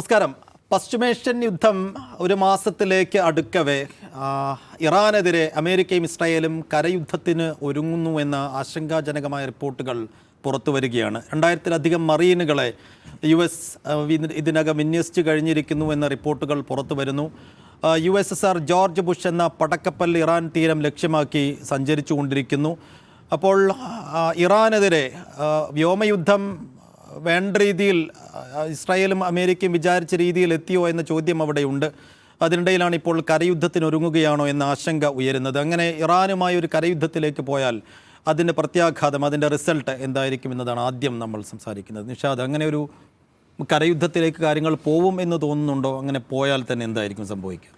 നമസ്കാരം. പശ്ചിമേഷ്യൻ യുദ്ധം ഒരു മാസത്തിലേക്ക് അടുക്കവേ ഇറാനെതിരെ അമേരിക്കയും ഇസ്രായേലും കരയുദ്ധത്തിന് ഒരുങ്ങുന്നു എന്ന ആശങ്കാജനകമായ റിപ്പോർട്ടുകൾ പുറത്തു വരികയാണ്. 2000-ലധികം മറീനുകളെ US ഇതിനകം വിന്യസിച്ചു കഴിഞ്ഞിരിക്കുന്നു എന്ന റിപ്പോർട്ടുകൾ പുറത്തു വരുന്നു. USSR ജോർജ് ബുഷ് എന്ന പടക്കപ്പൽ ഇറാൻ തീരം ലക്ഷ്യമാക്കി സഞ്ചരിച്ചു കൊണ്ടിരിക്കുന്നു. അപ്പോൾ ഇറാനെതിരെ വ്യോമയുദ്ധം വേണ്ട രീതിയിൽ ഇസ്രായേലും അമേരിക്കയും വിചാരിച്ച രീതിയിൽ എത്തിയോ എന്ന ചോദ്യം അവിടെയുണ്ട്. അതിനിടയിലാണ് ഇപ്പോൾ കരയുദ്ധത്തിന് ഒരുങ്ങുകയാണോ എന്ന ആശങ്ക ഉയരുന്നത്. അങ്ങനെ ഇറാനുമായി ഒരു കരയുദ്ധത്തിലേക്ക് പോയാൽ അതിൻ്റെ പ്രത്യാഘാതം, അതിൻ്റെ റിസൾട്ട് എന്തായിരിക്കും എന്നതാണ് ആദ്യം നമ്മൾ സംസാരിക്കുന്നത്. നിഷാദ്, അങ്ങനെ ഒരു കരയുദ്ധത്തിലേക്ക് കാര്യങ്ങൾ പോവും എന്ന് തോന്നുന്നുണ്ടോ? അങ്ങനെ പോയാൽ തന്നെ എന്തായിരിക്കും സംഭവിക്കുക?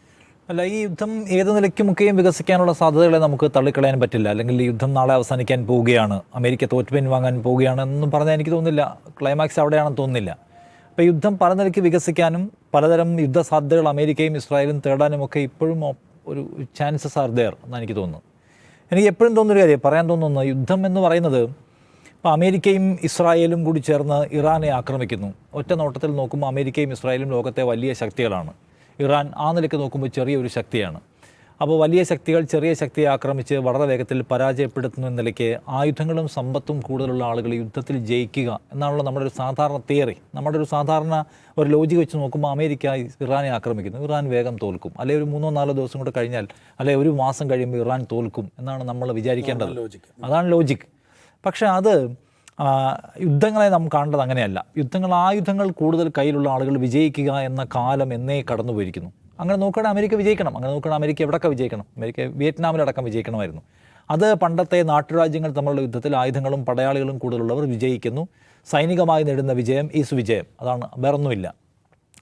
അല്ല, ഈ യുദ്ധം ഏത് നിലയ്ക്കുമൊക്കെയും വികസിക്കാനുള്ള സാധ്യതകളെ നമുക്ക് തള്ളിക്കളയാൻ പറ്റില്ല. അല്ലെങ്കിൽ ഈ യുദ്ധം നാളെ അവസാനിക്കാൻ പോവുകയാണ്, അമേരിക്ക തോറ്റുപിൻ വാങ്ങാൻ പോവുകയാണ് എന്നൊന്നും പറഞ്ഞാൽ എനിക്ക് തോന്നുന്നില്ല. ക്ലൈമാക്സ് അവിടെയാണെന്ന് തോന്നുന്നില്ല. അപ്പോൾ യുദ്ധം പല നിലയ്ക്ക് വികസിക്കാനും പലതരം യുദ്ധ സാധ്യതകൾ അമേരിക്കയും ഇസ്രായേലും തേടാനുമൊക്കെ ഇപ്പോഴും ഒരു ചാൻസസ് ആർ ദെയർ എന്നാണ് എനിക്ക് തോന്നുന്നത്. എനിക്ക് എപ്പോഴും തോന്നുന്നൊരു കാര്യം പറയാൻ തോന്നുന്നു, യുദ്ധം എന്ന് പറയുന്നത് ഇപ്പോൾ അമേരിക്കയും ഇസ്രായേലും കൂടി ചേർന്ന് ഇറാനെ ആക്രമിക്കുന്നു. ഒറ്റ നോട്ടത്തിൽ നോക്കുമ്പോൾ അമേരിക്കയും ഇസ്രായേലും ലോകത്തെ വലിയ ശക്തികളാണ്. ഇറാൻ ആ നിലയ്ക്ക് നോക്കുമ്പോൾ ചെറിയൊരു ശക്തിയാണ്. അപ്പോൾ വലിയ ശക്തികൾ ചെറിയ ശക്തിയെ ആക്രമിച്ച് വളരെ വേഗത്തിൽ പരാജയപ്പെടുത്തുന്ന നിലയ്ക്ക് ആയുധങ്ങളും സമ്പത്തും കൂടുതലുള്ള ആളുകൾ യുദ്ധത്തിൽ ജയിക്കുക എന്നാണല്ലോ നമ്മുടെ ഒരു സാധാരണ തിയറി. നമ്മുടെ ഒരു സാധാരണ ഒരു ലോജിക്ക് വെച്ച് നോക്കുമ്പോൾ അമേരിക്ക ഇറാനെ ആക്രമിക്കുന്നു, ഇറാൻ വേഗം തോൽക്കും, അല്ലെങ്കിൽ ഒരു 3-4 ദിവസം കൂടെ കഴിഞ്ഞാൽ, അല്ലെങ്കിൽ ഒരു മാസം കഴിയുമ്പോൾ ഇറാൻ തോൽക്കും എന്നാണ് നമ്മൾ വിചാരിക്കേണ്ടത്. അതാണ് ലോജിക്ക്. പക്ഷേ അത് യുദ്ധങ്ങളെ നാം കാണേണ്ടത് അങ്ങനെയല്ല. ആയുധങ്ങൾ കൂടുതൽ കയ്യിലുള്ള ആളുകൾ വിജയിക്കുക എന്ന കാലം എന്നേ കടന്നു പോയിരിക്കുന്നു. അങ്ങനെ നോക്കുകയാണെങ്കിൽ അമേരിക്ക വിജയിക്കണം. അങ്ങനെ നോക്കുകയാണെങ്കിൽ അമേരിക്ക എവിടെയൊക്കെ വിജയിക്കണം? അമേരിക്ക വിയറ്റ്നാമിലടക്കം വിജയിക്കണമായിരുന്നു. അത് പണ്ടത്തെ നാട്ടുരാജ്യങ്ങൾ തമ്മിലുള്ള യുദ്ധത്തിൽ ആയുധങ്ങളും പടയാളികളും കൂടുതലുള്ളവർ വിജയിക്കുന്നു. സൈനികമായി നേടുന്ന വിജയം ഈസ് വിജയം, അതാണ്, വേറൊന്നുമില്ല.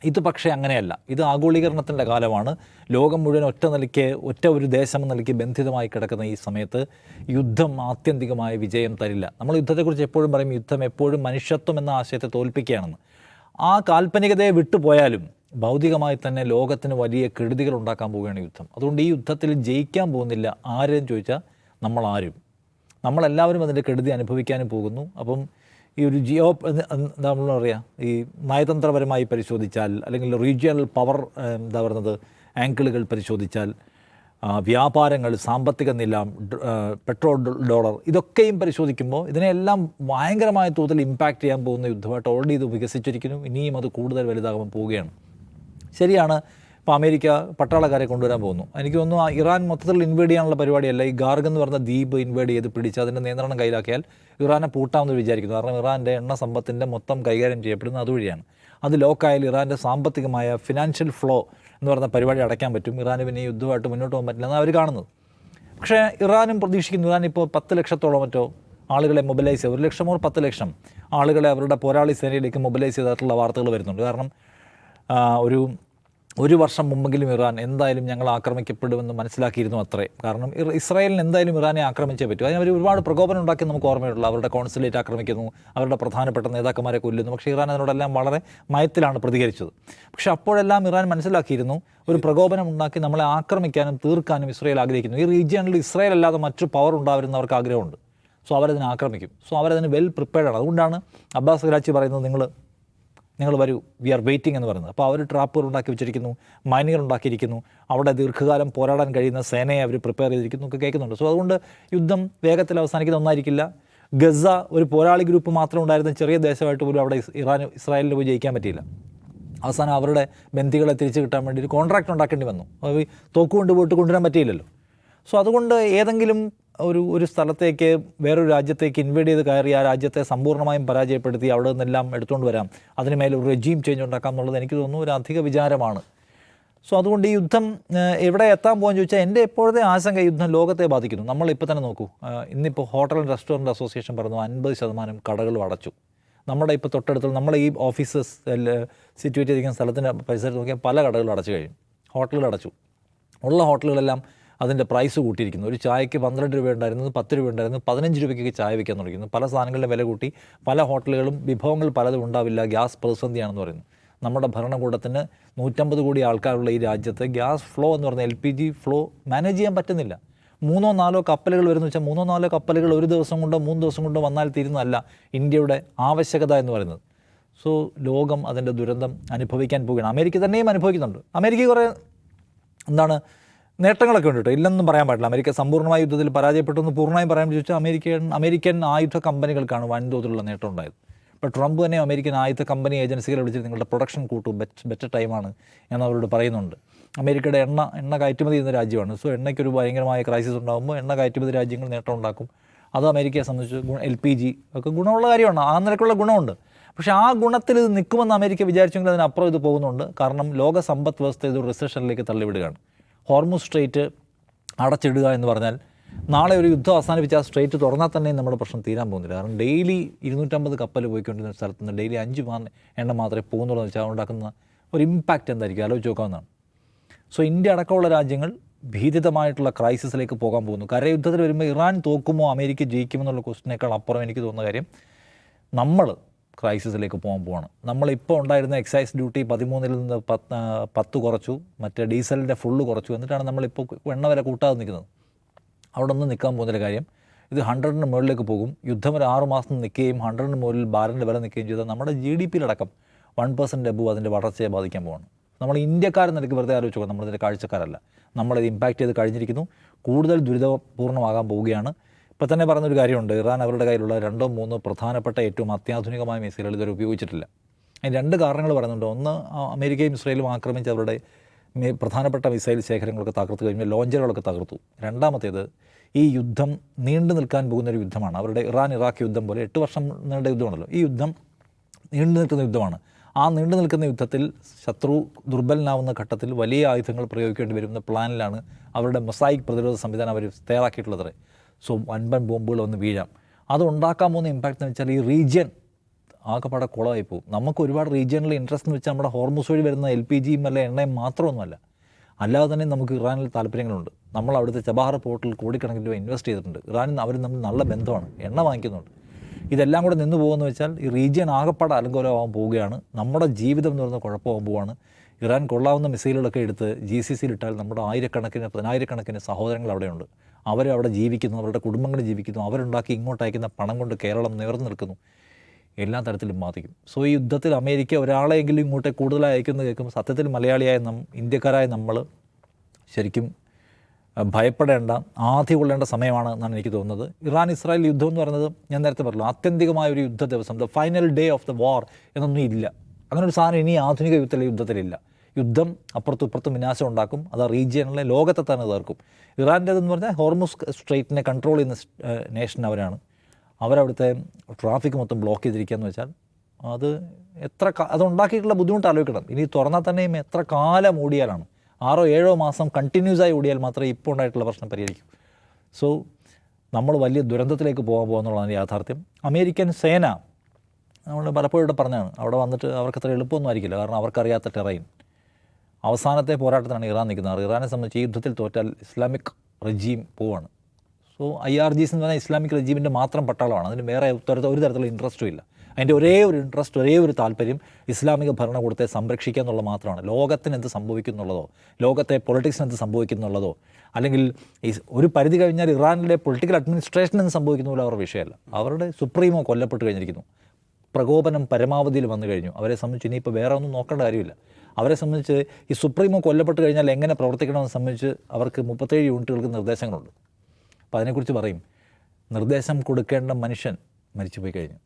ഇത് പക്ഷേ അങ്ങനെയല്ല. ഇത് ആഗോളീകരണത്തിൻ്റെ കാലമാണ്. ലോകം മുഴുവൻ ഒറ്റ ഒരു ദേശം എന്ന നിലയ്ക്ക് ബന്ധിതമായി കിടക്കുന്ന ഈ സമയത്ത് യുദ്ധം ആത്യന്തികമായ വിജയം തരില്ല. നമ്മൾ യുദ്ധത്തെക്കുറിച്ച് എപ്പോഴും പറയും, യുദ്ധം എപ്പോഴും മനുഷ്യത്വം എന്ന ആശയത്തെ തോൽപ്പിക്കുകയാണെന്ന്. ആ കാൽപ്പനികതയെ വിട്ടുപോയാലും ഭൗതികമായി തന്നെ ലോകത്തിന് വലിയ കെടുതികൾ ഉണ്ടാക്കാൻ പോവുകയാണ് യുദ്ധം. അതുകൊണ്ട് ഈ യുദ്ധത്തിൽ ജയിക്കാൻ പോകുന്നില്ല ആരെന്ന് ചോദിച്ചാൽ നമ്മളെല്ലാവരും അതിൻ്റെ കെടുതി അനുഭവിക്കാനും പോകുന്നു. അപ്പം ഈ ഒരു എന്താ പറയുക, ഈ നയതന്ത്രപരമായി പരിശോധിച്ചാൽ, അല്ലെങ്കിൽ റീജിയണൽ പവർ ആംഗിളുകൾ പരിശോധിച്ചാൽ, വ്യാപാരങ്ങൾ, സാമ്പത്തിക നില, പെട്രോൾ ഡോളർ, ഇതൊക്കെയും പരിശോധിക്കുമ്പോൾ ഇതിനെല്ലാം ഭയങ്കരമായ തോതിൽ ഇമ്പാക്റ്റ് ചെയ്യാൻ പോകുന്ന യുദ്ധമായിട്ട് ഓൾറെഡി ഇത് വികസിച്ചിരിക്കുന്നു. ഇനിയും അത് കൂടുതൽ വലുതാകാൻ പോവുകയാണ്. ശരിയാണ്, ഇപ്പോൾ അമേരിക്ക പട്ടാളക്കാരെ കൊണ്ടുവരാൻ പോകുന്നു. എനിക്ക് തോന്നുന്നു ഇറാൻ മൊത്തത്തിൽ ഇൻവേഡ് ചെയ്യാനുള്ള പരിപാടിയല്ല. ഈ ഗാർഗ് എന്ന് പറഞ്ഞ ദ്വീപ് ഇൻവേഡ് ചെയ്ത് പിടിച്ച് അതിൻ്റെ നിയന്ത്രണം കയ്യിലാക്കിയാൽ ഇറാനെ പൂട്ടാമെന്ന് വിചാരിക്കുന്നു. കാരണം ഇറാൻ്റെ എണ്ണ സമ്പത്തിൻ്റെ മൊത്തം കൈകാര്യം ചെയ്യപ്പെടുന്നത് അതുവഴിയാണ്. അത് ലോക്കായാൽ ഇറാൻ്റെ സാമ്പത്തികമായ ഫിനാൻഷ്യൽ ഫ്ലോ എന്ന് പറയുന്ന പരിപാടി അടയ്ക്കാൻ പറ്റും. ഇറാന് പിന്നെ യുദ്ധമായിട്ട് മുന്നോട്ട് പോകാൻ പറ്റില്ല എന്നാണ് അവർ കാണുന്നത്. പക്ഷേ ഇറാനും പ്രതീക്ഷിക്കുന്നു, ഇറാൻ ഇപ്പോൾ 10 ലക്ഷത്തോളം മറ്റോ ആളുകളെ മൊബിലൈസ് ചെയ്ത്, 1 ലക്ഷമോ 10 ലക്ഷം ആളുകളെ അവരുടെ പോരാളി സേനയിലേക്ക് മൊബിലൈസ് ചെയ്തിട്ടുള്ള വാർത്തകൾ വരുന്നുണ്ട്. കാരണം ഒരു വർഷം മുമ്പെങ്കിലും ഇറാൻ എന്തായാലും ഞങ്ങൾ ആക്രമിക്കപ്പെടുമെന്ന് മനസ്സിലാക്കിയിരുന്നു അത്രേ. കാരണം ഇസ്രായേലിന് എന്തായാലും ഇറാനെ ആക്രമിച്ചേ പറ്റൂ. അതിന് അവർ ഒരുപാട് പ്രകോപനം ഉണ്ടാക്കി നമുക്ക് ഓർമ്മയുള്ളൂ. അവരുടെ കോൺസുലേറ്റ് ആക്രമിക്കുന്നു, അവരുടെ പ്രധാനപ്പെട്ട നേതാക്കന്മാരെ കൊല്ലുന്നു. പക്ഷേ ഇറാൻ അതിനോടെല്ലാം വളരെ മയത്തിലാണ് പ്രതികരിച്ചത്. പക്ഷേ അപ്പോഴെല്ലാം ഇറാൻ മനസ്സിലാക്കിയിരുന്നു, ഒരു പ്രകോപനം ഉണ്ടാക്കി നമ്മളെ ആക്രമിക്കാനും തീർക്കാനും ഇസ്രായേൽ ആഗ്രഹിക്കുന്നു. ഈ റീജിയണിൽ ഇസ്രായേൽ അല്ലാതെ മറ്റു പവർ ഉണ്ടാവരുന്ന അവർക്ക് ആഗ്രഹമുണ്ട്. സോ അവരതിനെ ആക്രമിക്കും. സോ അവരതിന് വെൽ പ്രിപ്പയർഡാണ്. അതുകൊണ്ടാണ് അബ്ബാസ് ഖരാച്ചി പറയുന്നത്, നിങ്ങൾ വരൂ, വി ആർ വെയിറ്റിംഗ് എന്ന് പറയുന്നത്. അപ്പോൾ അവർ ട്രാപ്പുകൾ ഉണ്ടാക്കി വെച്ചിരിക്കുന്നു, മൈനുകൾ ഉണ്ടാക്കിയിരിക്കുന്നു, അവിടെ ദീർഘകാലം പോരാടാൻ കഴിയുന്ന സേനയെ അവർ പ്രിപ്പയർ ചെയ്തിരിക്കുന്നു ഒക്കെ കേൾക്കുന്നുണ്ട്. സോ അതുകൊണ്ട് യുദ്ധം വേഗത്തിൽ അവസാനിക്കുന്ന ഒന്നായിരിക്കില്ല. ഗസ ഒരു പോരാളി ഗ്രൂപ്പ് മാത്രം ഉണ്ടായിരുന്ന ചെറിയ ദേശമായിട്ട് പോലും അവിടെ ഇസ്രായേലിന് പോയി ജയിക്കാൻ പറ്റിയില്ല. അവസാനം അവരുടെ ബന്ദികളെ തിരിച്ചു കിട്ടാൻ വേണ്ടി ഒരു കോൺട്രാക്റ്റ് ഉണ്ടാക്കേണ്ടി വന്നു. തോക്കുകൊണ്ട് പോയിട്ട് കൊണ്ടുവരാൻ പറ്റിയില്ലല്ലോ. സോ അതുകൊണ്ട് ഏതെങ്കിലും ഒരു സ്ഥലത്തേക്ക്, വേറൊരു രാജ്യത്തേക്ക് ഇൻവേഡ് ചെയ്ത് കയറി ആ രാജ്യത്തെ സമ്പൂർണ്ണമായും പരാജയപ്പെടുത്തി അവിടെ നിന്നെല്ലാം എടുത്തുകൊണ്ട് വരാം, അതിന് മേലെ ഒരു റെജീം ചേഞ്ച് ഉണ്ടാക്കാം എന്നുള്ളത് എനിക്ക് തോന്നുന്നു ഒരു അധിക വിചാരമാണ്. സോ അതുകൊണ്ട് ഈ യുദ്ധം എവിടെ എത്താൻ പോകാമെന്ന് ചോദിച്ചാൽ എൻ്റെ എപ്പോഴത്തെ ആശങ്ക, യുദ്ധം ലോകത്തെ ബാധിക്കുന്നു. നമ്മളിപ്പോൾ തന്നെ നോക്കൂ, ഇന്നിപ്പോൾ ഹോട്ടൽ ആൻഡ് റെസ്റ്റോറൻറ്റ് അസോസിയേഷൻ പറഞ്ഞു 50% കടകളും അടച്ചു. നമ്മുടെ ഇപ്പോൾ തൊട്ടടുത്തുള്ള നമ്മളെ ഈ ഓഫീസസ് സിറ്റുവേറ്റ് ചെയ്തിരിക്കുന്ന സ്ഥലത്തിൻ്റെ പരിസരത്ത് നോക്കിയാൽ പല കടകളും അടച്ചു കഴിഞ്ഞു, ഹോട്ടലുകൾ അടച്ചു. ഉള്ള ഹോട്ടലുകളെല്ലാം അതിൻ്റെ പ്രൈസ് കൂട്ടിയിരിക്കുന്നു. ഒരു ചായക്ക് 12 രൂപ ഉണ്ടായിരുന്നത് 10 രൂപ ഉണ്ടായിരുന്നത് 15 രൂപയ്ക്ക് ചായ വയ്ക്കാൻ തുടങ്ങിയിരുന്നു. പല സാധനങ്ങളുടെ വില കൂട്ടി, പല ഹോട്ടലുകളും വിഭവങ്ങൾ പലതും ഉണ്ടാവില്ല, ഗ്യാസ് പ്രതിസന്ധിയാണെന്ന് പറയുന്നു. നമ്മുടെ ഭരണകൂടത്തിന് 150 കോടി ആൾക്കാരുള്ള ഈ രാജ്യത്ത് ഗ്യാസ് ഫ്ലോ എന്ന് പറഞ്ഞാൽ LPG ഫ്ലോ മാനേജ് ചെയ്യാൻ പറ്റുന്നില്ല. 3-4 കപ്പലുകൾ വരുന്നു വെച്ചാൽ 3-4 കപ്പലുകൾ ഒരു ദിവസം കൊണ്ടോ 3 ദിവസം കൊണ്ടോ വന്നാൽ തീരുന്നതല്ല ഇന്ത്യയുടെ ആവശ്യകത എന്ന് പറയുന്നത്. സോ ലോകം അതിൻ്റെ ദുരന്തം അനുഭവിക്കാൻ പോവുകയാണ്. അമേരിക്ക തന്നെയും അനുഭവിക്കുന്നുണ്ട്. അമേരിക്ക കുറേ എന്താണ് നേട്ടങ്ങളൊക്കെ ഉണ്ട് കേട്ടോ, ഇല്ലെന്നും പറയാൻ പാടില്ല. അമേരിക്ക സമ്പൂർണ്ണമായ യുദ്ധത്തിൽ പരാജയപ്പെട്ടെന്ന് പൂർണ്ണമായും പറയാൻ ചോദിച്ചാൽ അമേരിക്കൻ ആയുധ കമ്പനികൾക്കാണ് വൻതോതിലുള്ള നേട്ടം ഉണ്ടായത്. ഇപ്പോൾ ട്രംപ് തന്നെ അമേരിക്കൻ ആയുധ കമ്പനി ഏജൻസികളെ വിളിച്ചിട്ട് നിങ്ങളുടെ പ്രൊഡക്ഷൻ കൂട്ടും, ബെറ്റർ ടൈമാണ് എന്ന് അവരോട് പറയുന്നുണ്ട്. അമേരിക്കയുടെ എണ്ണ കയറ്റുമതി ചെയ്യുന്ന രാജ്യമാണ്. സോ എണ്ണയ്ക്കൊരു ഭയങ്കരമായ ക്രൈസിസ് ഉണ്ടാകുമ്പോൾ എണ്ണ കയറ്റുമതി രാജ്യങ്ങൾ നേട്ടം ഉണ്ടാക്കും. അത് അമേരിക്കയെ സംബന്ധിച്ച് LPG ഒക്കെ ഗുണമുള്ള കാര്യമാണ്, ആ നിലക്കുള്ള ഗുണമുണ്ട്. പക്ഷേ ആ ഗുണത്തിൽ ഇത് നിൽക്കുമെന്ന് അമേരിക്ക വിചാരിച്ചെങ്കിൽ അതിനപ്പുറം ഇത് പോകുന്നുണ്ട്. കാരണം ലോക സമ്പദ് വ്യവസ്ഥ ഇത് റിസഷനിലേക്ക് തള്ളിവിടുകയാണ്. ഹോർമുസ് സ്ട്രെയിറ്റ് അടച്ചിടുക എന്ന് പറഞ്ഞാൽ നാളെ ഒരു യുദ്ധം അവസാനിപ്പിച്ച് ആ സ്ട്രെയിറ്റ് തുറന്നാൽ തന്നെ നമ്മുടെ പ്രശ്നം തീരാൻ പോകുന്നില്ല. കാരണം ഡെയിലി 250 കപ്പൽ പോയിക്കൊണ്ടിരുന്ന സ്ഥലത്ത് നിന്ന് ഡെയിലി 5 എണ്ണ മാത്രമേ പോകുന്നുള്ളൂ എന്ന് വെച്ചാൽ ഉണ്ടാക്കുന്ന ഒരു ഇമ്പാക്റ്റ് എന്തായിരിക്കും ആലോചിച്ച് നോക്കാവുന്നതാണ്. സോ ഇന്ത്യ അടക്കമുള്ള രാജ്യങ്ങൾ ഭീതിതമായിട്ടുള്ള ക്രൈസിസിലേക്ക് പോകാൻ പോകുന്നു. കരയുദ്ധത്തിൽ വരുമ്പോൾ ഇറാൻ തോക്കുമോ അമേരിക്ക ജയിക്കുമോ എന്നുള്ള ക്വസ്റ്റിനേക്കാൾ അപ്പുറം എനിക്ക് തോന്നുന്ന കാര്യം നമ്മൾ ക്രൈസിസിലേക്ക് പോകാൻ പോവാണ്. നമ്മളിപ്പോൾ ഉണ്ടായിരുന്ന എക്സൈസ് ഡ്യൂട്ടി 13 നിന്ന് 10 കുറച്ചു, മറ്റേ ഡീസലിൻ്റെ ഫുള്ള് കുറച്ചു, എന്നിട്ടാണ് നമ്മളിപ്പോൾ എണ്ണ വില കൂട്ടാതെ നിൽക്കുന്നത്. അവിടെ ഒന്നും നിൽക്കാൻ പോകുന്നില്ല. കാര്യം ഇത് 100-ന് മുകളിലേക്ക് പോകും. യുദ്ധം ഒരു 6 മാസം നിൽക്കുകയും 100-ന് മുകളിൽ ബാരലിൻ്റെ വില നിൽക്കുകയും ചെയ്താൽ നമ്മുടെ GDP-യിലടക്കം 1% എബവ് അതിൻ്റെ വളർച്ചയെ ബാധിക്കാൻ പോവാണ്. നമ്മൾ ഇന്ത്യക്കാരെന്ന നിലയ്ക്ക് വെറുതെ ആലോചിച്ച് നോക്കാം, നമ്മളിതിൻ്റെ കാഴ്ചക്കാരല്ല. നമ്മളിത് ഇമ്പാക്റ്റ് ചെയ്ത് കഴിഞ്ഞിരിക്കുന്നു, കൂടുതൽ ദുരിതപൂർണ്ണമാകാൻ പോവുകയാണ്. ഇപ്പോൾ തന്നെ പറഞ്ഞൊരു കാര്യമുണ്ട്, ഇറാൻ അവരുടെ കയ്യിലുള്ള 2-3 പ്രധാനപ്പെട്ട ഏറ്റവും അത്യാധുനികമായ മിസൈലുകൾ ഇതുവരെ ഉപയോഗിച്ചിട്ടില്ല. അതിന് 2 കാരണങ്ങൾ പറയുന്നുണ്ട്. ഒന്ന്, അമേരിക്കയും ഇസ്രയേലും ആക്രമിച്ച് അവരുടെ പ്രധാനപ്പെട്ട മിസൈൽ ശേഖരങ്ങളൊക്കെ തകർത്തു കഴിഞ്ഞാൽ ലോഞ്ചറുകളൊക്കെ തകർത്തു. രണ്ടാമത്തേത്, ഈ യുദ്ധം നീണ്ടു നിൽക്കാൻ പോകുന്നൊരു യുദ്ധമാണ്. അവരുടെ ഇറാൻ-ഇറാഖ് യുദ്ധം പോലെ 8 വർഷം നീണ്ട യുദ്ധമാണല്ലോ. ഈ യുദ്ധം നീണ്ടു നിൽക്കുന്ന യുദ്ധമാണ്. ആ നീണ്ടു നിൽക്കുന്ന യുദ്ധത്തിൽ ശത്രു ദുർബലനാവുന്ന ഘട്ടത്തിൽ വലിയ ആയുധങ്ങൾ പ്രയോഗിക്കേണ്ടി വരുന്ന പ്ലാനിലാണ് അവരുടെ മൊസൈക്ക് പ്രതിരോധ സംവിധാനം അവർ തയ്യാറാക്കിയിട്ടുള്ളത്. സോ വൻപൻ ബോംബുകൾ വന്ന് വീഴാം. അത് ഉണ്ടാക്കാൻ പോകുന്ന ഇമ്പാക്റ്റ് എന്ന് വെച്ചാൽ ഈ റീജിയൻ ആകെപ്പാടെ കുളമായി പോകും. നമുക്ക് ഒരുപാട് റീജിയണിൽ ഇൻട്രസ്റ്റ് എന്ന് വെച്ചാൽ നമ്മുടെ ഹോർമുസ് വഴി വരുന്ന LPG-യും അല്ല എണ്ണയും മാത്രമൊന്നുമല്ല, അല്ലാതെ തന്നെ നമുക്ക് ഇറാനിൽ താല്പര്യങ്ങളുണ്ട്. നമ്മൾ അവിടുത്തെ ചബാഹർ പോർട്ടിൽ കോടിക്കണക്കിന് രൂപ ഇൻവെസ്റ്റ് ചെയ്തിട്ടുണ്ട്. ഇറാനും അവരും തമ്മിൽ നല്ല ബന്ധമാണ്, എണ്ണ വാങ്ങിക്കുന്നുണ്ട്. ഇതെല്ലാം കൂടെ നിന്ന് പോകുമെന്ന് വെച്ചാൽ ഈ റീജിയൻ ആകെപ്പാടെ അലങ്കോലമാകാൻ പോവുകയാണ്. നമ്മുടെ ജീവിതം എന്ന് പറയുന്ന കുഴപ്പമാകാൻ പോവുകയാണ്. ഇറാൻ കൊള്ളാവുന്ന മിസൈലുകളൊക്കെ എടുത്ത് GCC-യിൽ ഇട്ടാൽ നമ്മുടെ 1000-കണക്കിന് സഹോദരങ്ങൾ അവിടെയുണ്ട്. അവരവിടെ ജീവിക്കുന്നു, അവരുടെ കുടുംബങ്ങൾ ജീവിക്കുന്നു, അവരുണ്ടാക്കി ഇങ്ങോട്ട് അയക്കുന്ന പണം കൊണ്ട് കേരളം നിവർന്നു നിൽക്കുന്നു. എല്ലാ തരത്തിലും ബാധിക്കും. സോ ഈ യുദ്ധത്തിൽ അമേരിക്ക ഒരാളെങ്കിലും ഇങ്ങോട്ട് കൂടുതലായി അയക്കുന്നത് കേൾക്കുമ്പോൾ സത്യത്തിൽ മലയാളിയായ ഇന്ത്യക്കാരായ നമ്മൾ ശരിക്കും ഭയപ്പെടേണ്ട, ആധി കൊള്ളേണ്ട സമയമാണ് എന്നാണ് എനിക്ക് തോന്നുന്നത്. ഇറാൻ-ഇസ്രായേൽ യുദ്ധം എന്ന് പറയുന്നത് ഞാൻ നേരത്തെ പറഞ്ഞു, ആത്യന്തികമായ ഒരു യുദ്ധ ദിവസം, the final day of the war എന്നൊന്നും ഇല്ല. അങ്ങനെ ഒരു സാധനം ഇനി ആധുനിക യുദ്ധത്തിലില്ല. യുദ്ധം അപ്പുറത്തും ഇപ്പുറത്തും വിനാശം ഉണ്ടാക്കും. അത് ആ റീജിയനിലെ ലോകത്തെ തന്നെ തീർക്കും. ഇറാൻ്റെതെന്ന് പറഞ്ഞാൽ ഹോർമുസ് സ്ട്രെയിറ്റിനെ കൺട്രോൾ ചെയ്യുന്ന നേഷൻ അവരാണ്. അവരവിടുത്തെ ട്രാഫിക് മൊത്തം ബ്ലോക്ക് ചെയ്തിരിക്കുകയെന്ന് വെച്ചാൽ അതുണ്ടാക്കിയിട്ടുള്ള ബുദ്ധിമുട്ട് ആലോചിക്കണം. ഇനി തുറന്നാൽ തന്നെയും എത്ര കാലം ഓടിയാലാണ്, 6-7 മാസം കണ്ടിന്യൂസ് ആയി ഓടിയാൽ മാത്രമേ ഇപ്പോൾ ഉണ്ടായിട്ടുള്ള പ്രശ്നം പരിഹരിക്കൂ. സോ നമ്മൾ വലിയ ദുരന്തത്തിലേക്ക് പോകാൻ പോകുന്നുള്ളതാണ് യാഥാർത്ഥ്യം. അമേരിക്കൻ സേന, നമ്മൾ പലപ്പോഴും ഇവിടെ പറഞ്ഞാണ്, അവിടെ വന്നിട്ട് അവർക്കത്ര എളുപ്പമൊന്നും ആയിരിക്കില്ല. കാരണം അവർക്കറിയാത്ത ടെറൈൻ. അവസാനത്തെ പോരാട്ടത്തിനാണ് ഇറാൻ നിൽക്കുന്നത്. ഇറാനെ സംബന്ധിച്ച് ഈ യുദ്ധത്തിൽ തോറ്റാൽ ഇസ്ലാമിക് റെജീം പോവാണ്. സോ IRGC എന്ന് പറഞ്ഞാൽ ഇസ്ലാമിക് റെജീമിൻ്റെ മാത്രം പട്ടാളമാണ്. അതിന് വേറെ ഒരു തരത്തിലുള്ള ഇൻട്രസ്റ്റും ഇല്ല. അതിൻ്റെ ഒരേ ഒരു താല്പര്യം ഇസ്ലാമിക ഭരണകൂടത്തെ സംരക്ഷിക്കുക എന്നുള്ളത് മാത്രമാണ്. ലോകത്തിന് എന്ത് സംഭവിക്കുന്നുള്ളതോ, ലോകത്തെ പൊളിറ്റിക്സിന് എന്ത് സംഭവിക്കുന്നുള്ളതോ, അല്ലെങ്കിൽ ഒരു പരിധി കഴിഞ്ഞാൽ ഇറാനിലെ പൊളിറ്റിക്കൽ അഡ്മിനിസ്ട്രേഷന് എന്ത് സംഭവിക്കുന്നുള്ളൂ അവരുടെ വിഷയമല്ല. അവരുടെ സുപ്രീമോ കൊല്ലപ്പെട്ട് കഴിഞ്ഞിരിക്കുന്നു. പ്രകോപനം പരമാവധിയിൽ വന്നു കഴിഞ്ഞു. അവരെ സംബന്ധിച്ച് ഇനിയിപ്പോൾ വേറെ ഒന്നും നോക്കേണ്ട കാര്യമില്ല. അവരെ സംബന്ധിച്ച് ഈ സുപ്രീമോ കൊല്ലപ്പെട്ട് കഴിഞ്ഞാൽ എങ്ങനെ പ്രവർത്തിക്കണമെന്ന് സംബന്ധിച്ച് അവർക്ക് 37 യൂണിറ്റുകൾക്ക് നിർദ്ദേശങ്ങളുണ്ട്. അപ്പോൾ അതിനെക്കുറിച്ച് പറയും, നിർദ്ദേശം കൊടുക്കേണ്ട മനുഷ്യൻ മരിച്ചുപോയി കഴിഞ്ഞു.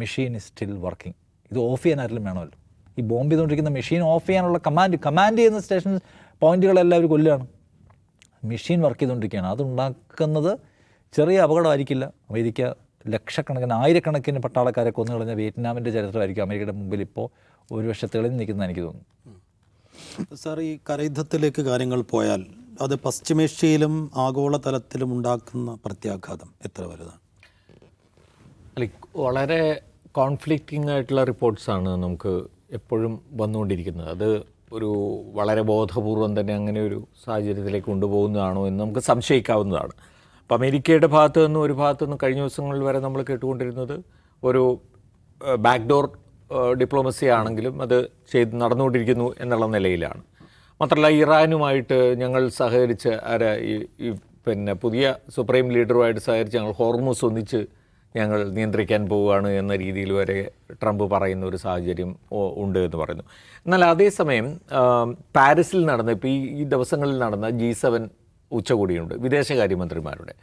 Machine is still working. ഇത് ഓഫ് ചെയ്യാൻ ആരെങ്കിലും വേണമല്ലോ. ഈ ബോംബ് ചെയ്തുകൊണ്ടിരിക്കുന്ന മെഷീൻ ഓഫ് ചെയ്യാനുള്ള കമാൻഡ് ചെയ്യുന്ന സ്റ്റേഷൻ പോയിന്റുകളെല്ലാവരും കൊല്ലുകയാണ്. മെഷീൻ വർക്ക് ചെയ്തുകൊണ്ടിരിക്കുകയാണ്. അതുണ്ടാക്കുന്നത് ചെറിയ അപകടമായിരിക്കില്ല. അമേരിക്ക ലക്ഷക്കണക്കിന് 1000-കണക്കിന് പട്ടാളക്കാരെ കൊന്നു കളഞ്ഞ വിയറ്റ്നാമിൻ്റെ ചരിത്രമായിരിക്കും അമേരിക്കയുടെ മുമ്പിൽ ഇപ്പോൾ ഒരു വർഷം തെളിഞ്ഞ് നിൽക്കുന്നതെന്ന് എനിക്ക് തോന്നുന്നു. സാർ, ഈ കരയുദ്ധത്തിലേക്ക് കാര്യങ്ങൾ പോയാൽ അത് പശ്ചിമേഷ്യയിലും ആഗോളതലത്തിലും ഉണ്ടാക്കുന്ന പ്രത്യാഘാതം എത്ര വലുതാണ്? വളരെ കോൺഫ്ലിക്റ്റിംഗ് ആയിട്ടുള്ള റിപ്പോർട്ട്സാണ് നമുക്ക് എപ്പോഴും വന്നുകൊണ്ടിരിക്കുന്നത്. അത് ഒരു വളരെ ബോധപൂർവം തന്നെ അങ്ങനെ ഒരു സാഹചര്യത്തിലേക്ക് കൊണ്ടുപോകുന്നതാണോ എന്ന് നമുക്ക് സംശയിക്കാവുന്നതാണ്. അപ്പോൾ അമേരിക്കയുടെ ഭാഗത്തു നിന്നും കഴിഞ്ഞ ദിവസങ്ങളിൽ വരെ നമ്മൾ കേട്ടുകൊണ്ടിരുന്നത് ഒരു ബാക്ക്ഡോർ ഡിപ്ലോമസി ആണെങ്കിലും അത് നടന്നുകൊണ്ടിരിക്കുന്നു എന്നുള്ള നിലയിലാണ്. മാത്രമല്ല, ഇറാനുമായിട്ട് ഞങ്ങൾ സഹകരിച്ച് പുതിയ സുപ്രീം ലീഡറുമായിട്ട് സഹകരിച്ച് ഞങ്ങൾ ഹോർമുസ് ഒന്നിച്ച് ഞങ്ങൾ നിയന്ത്രിക്കാൻ പോവുകയാണ് എന്ന രീതിയിൽ വരെ ട്രംപ് പറയുന്ന ഒരു സാഹചര്യം ഉണ്ട് എന്ന് പറയുന്നു. എന്നാൽ അതേസമയം പാരീസിൽ നടന്ന ഇപ്പോൾ ഈ ദിവസങ്ങളിൽ നടന്ന G7 ഉച്ചകോടിയുണ്ട് വിദേശകാര്യമന്ത്രിമാരുടെ.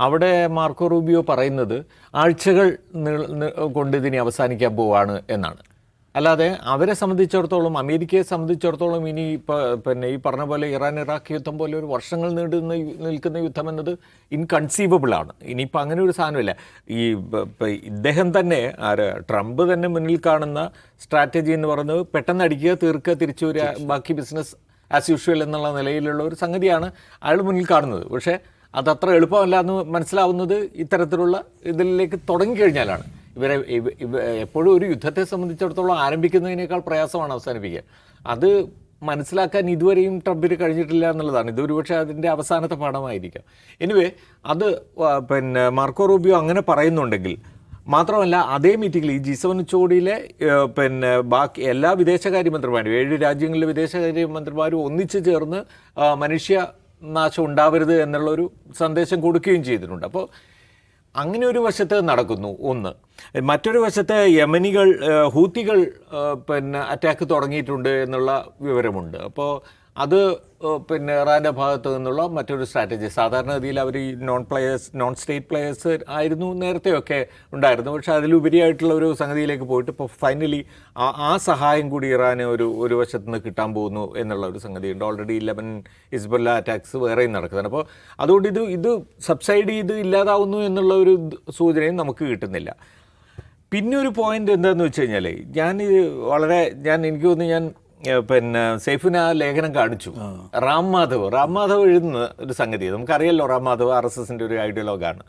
അവിടെ മാർക്കോ റൂബിയോ പറയുന്നത് ആഴ്ചകൾ കൊണ്ട് ഇതിനി അവസാനിക്കാൻ പോവുകയാണ് എന്നാണ്. അല്ലാതെ അവരെ സംബന്ധിച്ചിടത്തോളം, അമേരിക്കയെ സംബന്ധിച്ചിടത്തോളം ഇനി പിന്നെ ഈ പറഞ്ഞ പോലെ ഇറാൻ ഇറാഖ് യുദ്ധം പോലെ ഒരു വർഷങ്ങൾ നിൽക്കുന്ന യുദ്ധം എന്നത് ഇൻകൺസീവബിൾ ആണ്. ഇനിയിപ്പോൾ അങ്ങനെ ഒരു സാധനമില്ല. ഈ ഇദ്ദേഹം തന്നെ ട്രംപ് തന്നെ മുന്നിൽ കാണുന്ന സ്ട്രാറ്റജി എന്ന് പറയുന്നത് പെട്ടെന്ന് അടിക്കുക, തീർക്കുക, തിരിച്ചു വരിക, ബാക്കി ബിസിനസ് ആസ് യൂഷ്വൽ എന്നുള്ള നിലയിലുള്ള ഒരു സംഗതിയാണ് അയാൾ മുന്നിൽ കാണുന്നത്. പക്ഷേ അതത്ര എളുപ്പമല്ല എന്ന് മനസ്സിലാവുന്നത് ഇത്തരത്തിലുള്ള ഇതിലേക്ക് തുടങ്ങിക്കഴിഞ്ഞാലാണ്. എപ്പോഴും ഒരു യുദ്ധത്തെ സംബന്ധിച്ചിടത്തോളം ആരംഭിക്കുന്നതിനേക്കാൾ പ്രയാസമാണ് അവസാനിപ്പിക്കുക. അത് മനസ്സിലാക്കാൻ ഇതുവരെയും ട്രംപിന് കഴിഞ്ഞിട്ടില്ല എന്നുള്ളതാണ്. ഇത് ഒരുപക്ഷെ അതിൻ്റെ അവസാനത്തെ പാഠമായിരിക്കാം. എനിവേ അത് പിന്നെ മാർക്കോ റൂബിയോ അങ്ങനെ പറയുന്നുണ്ടെങ്കിൽ മാത്രമല്ല, അതേ മീറ്റിങ്ങിൽ ഈ G7 ഉച്ചകോടിയിലെ പിന്നെ ബാക്കി എല്ലാ വിദേശകാര്യമന്ത്രിമാരും 7 രാജ്യങ്ങളിലെ വിദേശകാര്യമന്ത്രിമാരും ഒന്നിച്ചു ചേർന്ന് മനുഷ്യനാശം ഉണ്ടാവരുത് എന്നുള്ളൊരു സന്ദേശം കൊടുക്കുകയും ചെയ്തിട്ടുണ്ട്. അപ്പോൾ അങ്ങനെ ഒരു വശത്ത് നടക്കുന്നു ഒന്ന്. മറ്റൊരു വശത്ത് യമനികൾ ഹൂത്തികൾ പിന്നെ അറ്റാക്ക് തുടങ്ങിയിട്ടുണ്ട് എന്നുള്ള വിവരമുണ്ട്. അപ്പോൾ അത് പിന്നെ ഇറാൻ്റെ ഭാഗത്ത് നിന്നുള്ള മറ്റൊരു സ്ട്രാറ്റജി. സാധാരണഗതിയിൽ അവർ ഈ നോൺ സ്റ്റേറ്റ് പ്ലെയേഴ്സ് ആയിരുന്നു നേരത്തെയൊക്കെ ഉണ്ടായിരുന്നു. പക്ഷേ അതിലുപരിയായിട്ടുള്ള ഒരു സംഗതിയിലേക്ക് പോയിട്ട് ഇപ്പോൾ ഫൈനലി ആ സഹായം കൂടി ഇറാന് ഒരു വശത്ത് നിന്ന് കിട്ടാൻ പോകുന്നു എന്നുള്ള ഒരു സംഗതിയുണ്ട്. ഓൾറെഡി 11 ഹിസ്ബുള്ള അറ്റാക്സ് വേറെയും നടക്കുന്നുണ്ട്. അപ്പോൾ അതുകൊണ്ട് ഇത് സബ്സൈഡ് ചെയ്ത് ഇല്ലാതാവുന്നു എന്നുള്ള ഒരു സൂചനയും നമുക്ക് കിട്ടുന്നില്ല. പിന്നെ ഒരു പോയിന്റ് എന്താണെന്ന് വെച്ച് കഴിഞ്ഞാൽ എനിക്ക് തോന്നുന്നു ഞാൻ പിന്നെ സൈഫിന് ആ ലേഖനം കാണിച്ചു. റാം മാധവ് എഴുതുന്ന ഒരു സംഗതി നമുക്കറിയാലോ. റാം മാധവ് RSSൻ്റെ ഒരു ഐഡിയോളോഗാണ്.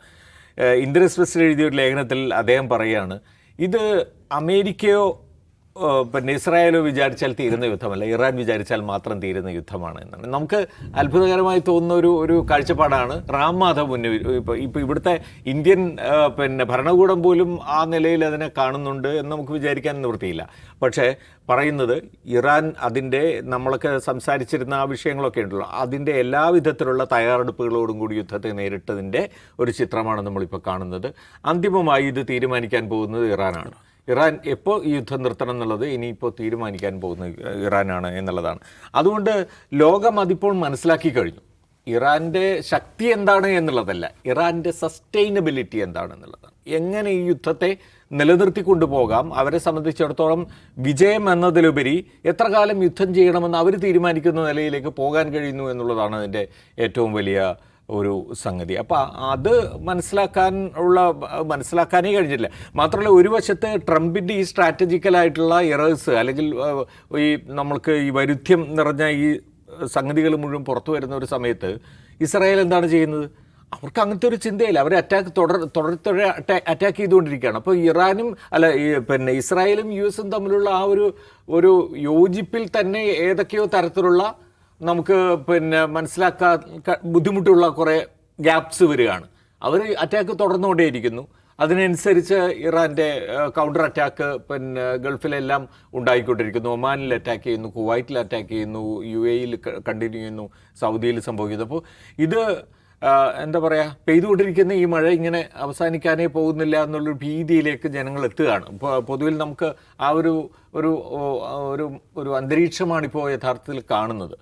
ഇന്ത്യൻ എക്സ്പ്രസ്സിൽ എഴുതിയ ഒരു ലേഖനത്തിൽ അദ്ദേഹം പറയുകയാണ്, ഇത് അമേരിക്കയോ പിന്നെ ഇസ്രായേലോ വിചാരിച്ചാൽ തീരുന്ന യുദ്ധമല്ല, ഇറാൻ വിചാരിച്ചാൽ മാത്രം തീരുന്ന യുദ്ധമാണ് എന്നാണ്. നമുക്ക് അത്ഭുതകരമായി തോന്നുന്ന ഒരു കാഴ്ചപ്പാടാണ് റാം മാധവ് മുന്നിൽ. ഇപ്പോൾ ഇവിടുത്തെ ഇന്ത്യൻ പിന്നെ ഭരണകൂടം പോലും ആ നിലയിൽ അതിനെ കാണുന്നുണ്ട് എന്ന് നമുക്ക് വിചാരിക്കാൻ നിവൃത്തിയില്ല. പക്ഷേ പറയുന്നത് ഇറാൻ അതിൻ്റെ നമ്മളൊക്കെ സംസാരിച്ചിരുന്ന ആ വിഷയങ്ങളൊക്കെ ഉണ്ടല്ലോ, അതിൻ്റെ എല്ലാ വിധത്തിലുള്ള തയ്യാറെടുപ്പുകളോടും കൂടി യുദ്ധത്തെ നേരിട്ടതിൻ്റെ ഒരു ചിത്രമാണ് നമ്മളിപ്പോൾ കാണുന്നത്. അന്തിമമായി ഇത് തീരുമാനിക്കാൻ പോകുന്നത് ഇറാനാണ്. ഇറാൻ എപ്പോൾ ഈ യുദ്ധം നിർത്തണം എന്നുള്ളത് ഇനിയിപ്പോൾ തീരുമാനിക്കാൻ പോകുന്ന ഇറാനാണ് എന്നുള്ളതാണ്. അതുകൊണ്ട് ലോകം അതിപ്പോൾ മനസ്സിലാക്കി കഴിഞ്ഞു. ഇറാൻ്റെ ശക്തി എന്താണ് എന്നുള്ളതല്ല, ഇറാൻ്റെ സസ്റ്റൈനബിലിറ്റി എന്താണെന്നുള്ളതാണ്. എങ്ങനെ ഈ യുദ്ധത്തെ നിലനിർത്തിക്കൊണ്ടു പോകാം, അവരെ സംബന്ധിച്ചിടത്തോളം വിജയം എന്നതിലുപരി എത്ര കാലം യുദ്ധം ചെയ്യണമെന്ന് അവർ തീരുമാനിക്കുന്ന നിലയിലേക്ക് പോകാൻ കഴിയുന്നു എന്നുള്ളതാണ് അതിൻ്റെ ഏറ്റവും വലിയ ഒരു സംഗതി. അപ്പോൾ അത് മനസ്സിലാക്കാനേ കഴിഞ്ഞില്ല. മാത്രമല്ല, ഒരു വശത്ത് ട്രംപിൻ്റെ ഈ സ്ട്രാറ്റജിക്കലായിട്ടുള്ള എറേഴ്സ് അല്ലെങ്കിൽ ഈ നമ്മൾക്ക് ഈ വൈരുദ്ധ്യം നിറഞ്ഞ ഈ സംഗതികൾ മുഴുവൻ പുറത്തു വരുന്ന ഒരു സമയത്ത് ഇസ്രായേൽ എന്താണ് ചെയ്യുന്നത്? അവർക്ക് അങ്ങനത്തെ ഒരു ചിന്തയില്ല. അവർ തുടരെ അറ്റാക്ക് ചെയ്തുകൊണ്ടിരിക്കുകയാണ്. അപ്പോൾ ഇറാനും പിന്നെ ഇസ്രായേലും US തമ്മിലുള്ള ആ ഒരു യോജിപ്പിൽ തന്നെ ഏതൊക്കെയോ തരത്തിലുള്ള നമുക്ക് പിന്നെ മനസ്സിലാക്കാൻ ബുദ്ധിമുട്ടുള്ള കുറേ ഗ്യാപ്സ് വരികയാണ്. അവർ അറ്റാക്ക് തുടർന്നുകൊണ്ടേയിരിക്കുന്നു. അതിനനുസരിച്ച് ഇറാൻ്റെ കൗണ്ടർ അറ്റാക്ക് പിന്നെ ഗൾഫിലെല്ലാം ഉണ്ടായിക്കൊണ്ടിരിക്കുന്നു. ഒമാനിൽ അറ്റാക്ക് ചെയ്യുന്നു, കുവൈറ്റിൽ അറ്റാക്ക് ചെയ്യുന്നു, UAE കണ്ടിന്യൂ ചെയ്യുന്നു, സൗദിയിൽ സംഭവിക്കുന്നു. അപ്പോൾ ഇത് എന്താ പറയുക, പെയ്തുകൊണ്ടിരിക്കുന്ന ഈ മഴ ഇങ്ങനെ അവസാനിക്കാനേ പോകുന്നില്ല എന്നുള്ളൊരു ഭീതിയിലേക്ക് ജനങ്ങൾ എത്തുകയാണ്. പൊതുവിൽ നമുക്ക് ആ ഒരു അന്തരീക്ഷമാണിപ്പോൾ യഥാർത്ഥത്തിൽ കാണുന്നത്.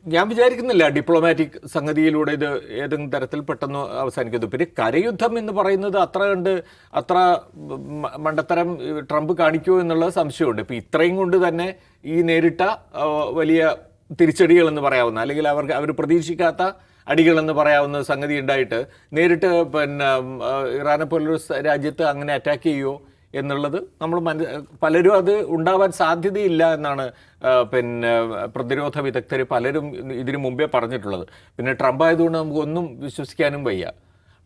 ഞാൻ വിചാരിക്കുന്നില്ല ഡിപ്ലോമാറ്റിക് സംഗതിയിലൂടെ ഇത് ഏതെങ്കിലും തരത്തിൽ പെട്ടെന്ന് അവസാനിക്കുന്നു. പിന്നെ കരയുദ്ധം എന്ന് പറയുന്നത് അത്ര മണ്ടത്തരം ട്രംപ് കാണിക്കുമോ എന്നുള്ള സംശയമുണ്ട്. ഇപ്പോൾ ഇത്രയും കൊണ്ട് തന്നെ ഈ നേരിട്ട വലിയ തിരിച്ചടികളെന്ന് പറയാവുന്ന അല്ലെങ്കിൽ അവർ പ്രതീക്ഷിക്കാത്ത അടികളെന്ന് പറയാവുന്ന സംഗതി ഉണ്ടായിട്ട് നേരിട്ട് പിന്നെ ഇറാനെ പോലൊരു രാജ്യത്ത് അങ്ങനെ അറ്റാക്ക് ചെയ്യുമോ എന്നുള്ളത് പലരും അത് ഉണ്ടാവാൻ സാധ്യതയില്ല എന്നാണ് പിന്നെ പ്രതിരോധ വിദഗ്ധർ പലരും ഇതിനു മുമ്പേ പറഞ്ഞിട്ടുള്ളത്. പിന്നെ ട്രംപ് ആയതുകൊണ്ട് നമുക്കൊന്നും വിശ്വസിക്കാനും വയ്യ.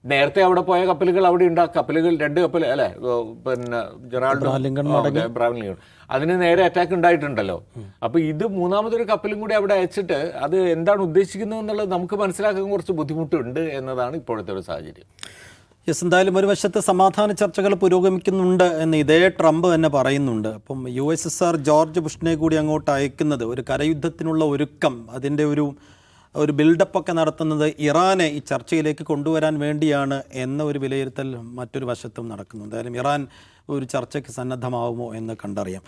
നേരത്തെ അവിടെ പോയ കപ്പലുകൾ അവിടെ കപ്പലുകൾ 2 കപ്പൽ അല്ലേ, പിന്നെ ബ്രാവ്ലിംഗൺ അതിന് നേരെ അറ്റാക്ക് ഉണ്ടായിട്ടുണ്ടല്ലോ. അപ്പോൾ ഇത് മൂന്നാമതൊരു കപ്പലും കൂടി അവിടെ അയച്ചിട്ട് അത് എന്താണ് ഉദ്ദേശിക്കുന്നത് എന്നുള്ളത് നമുക്ക് മനസ്സിലാക്കാൻ കുറച്ച് ബുദ്ധിമുട്ടുണ്ട് എന്നതാണ് ഇപ്പോഴത്തെ ഒരു സാഹചര്യം. യെസ്, എന്തായാലും ഒരു വശത്ത് സമാധാന ചർച്ചകൾ പുരോഗമിക്കുന്നുണ്ട് എന്ന് ഇതേ ട്രംപ് തന്നെ പറയുന്നുണ്ട്. അപ്പം USSR ജോർജ് ബുഷിനെ കൂടി അങ്ങോട്ട് അയക്കുന്നത് ഒരു കരയുദ്ധത്തിനുള്ള ഒരുക്കം, അതിൻ്റെ ഒരു ഒരു ബിൽഡപ്പൊക്കെ നടത്തുന്നത് ഇറാനെ ഈ ചർച്ചയിലേക്ക് കൊണ്ടുവരാൻ വേണ്ടിയാണ് എന്ന ഒരു വിലയിരുത്തൽ മറ്റൊരു വശത്തും നടക്കുന്നു. എന്തായാലും ഇറാൻ ഒരു ചർച്ചയ്ക്ക് സന്നദ്ധമാവുമോ എന്ന് കണ്ടറിയാം.